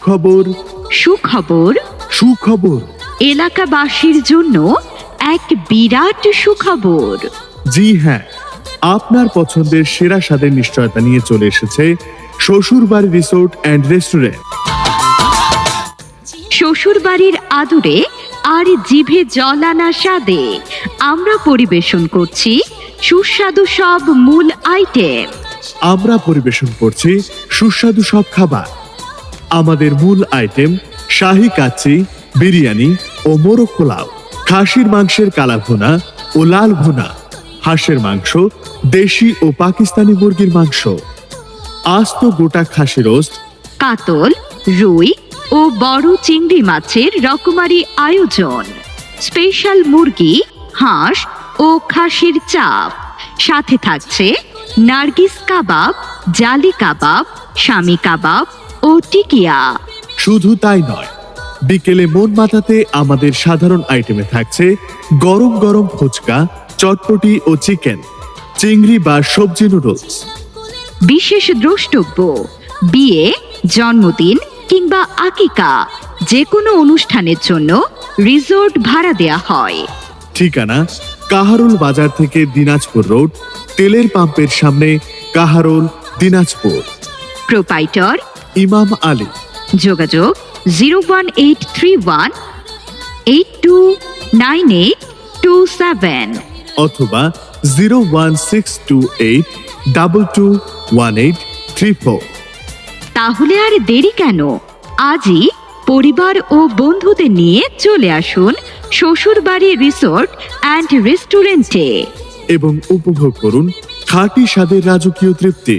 সুখবর সুখবর সুখবর এলাকাবাসীর জন্য এক বিরাট সুখবর। জি হ্যাঁ, আপনার পছন্দের সেরা স্বাদের নিশ্চয়তা নিয়ে চলে এসেছে শ্বশুরবাড়ি রিসোর্ট অ্যান্ড রেস্টুরেন্ট। শ্বশুরবাড়ির আদুরে আর জিভে জল আনা স্বাদে আমরা পরিবেশন করছি সুস্বাদু সব মূল আইটেম। আমরা পরিবেশন করছি সুস্বাদু সব খাবার। আমাদের মূল আইটেম শাহী কাচ্চি, বিরিয়ানি ও মোরগ পোলাও, খাসির মাংসের কালা ভুনা ও লাল ভুনা, হাঁসের মাংস, দেশি ও পাকিস্তানি মুরগির মাংস, আস্ত গোটা খাসি রোস্ট, কাতল, রুই ও বড় চিংড়ি মাছের রকমারি আয়োজন, স্পেশাল মুরগি, হাঁস ও খাসির চাপ, সাথে থাকছে নার্গিস কাবাব, জালি কাবাব, শামি কাবাব ও টিকিয়া। শুধু তাই নয়, বিকেলে মন মাতাতে আমাদের সাধারণ আইটেমে থাকছে গরম গরম ফুচকা, চটপটি ও চিকেন, চিংড়ি বা সবজি নুডলস। বিশেষ দ্রষ্টব্য, বিয়ে, জন্মদিন কিংবা আকিকা যে কোনো অনুষ্ঠানের জন্য রিসোর্ট ভাড়া দেয়া হয়। ঠিকানা কাহারোল বাজার থেকে দিনাজপুর রোড, তেলের পাম্পের সামনে, কাহারোল, দিনাজপুর। প্রোপাইটর ইমাম আলী। যোগাযোগ 01831 829827 অথবা 01628221834। তাহলে আর দেরি কেন, আজই পরিবার ও বন্ধুদের নিয়ে চলে আসুন শ্বশুরবাড়ি রিসোর্ট অ্যান্ড রেস্টুরেন্টে এবং উপভোগ করুন খাঁটি স্বাদের রাজকীয় তৃপ্তি।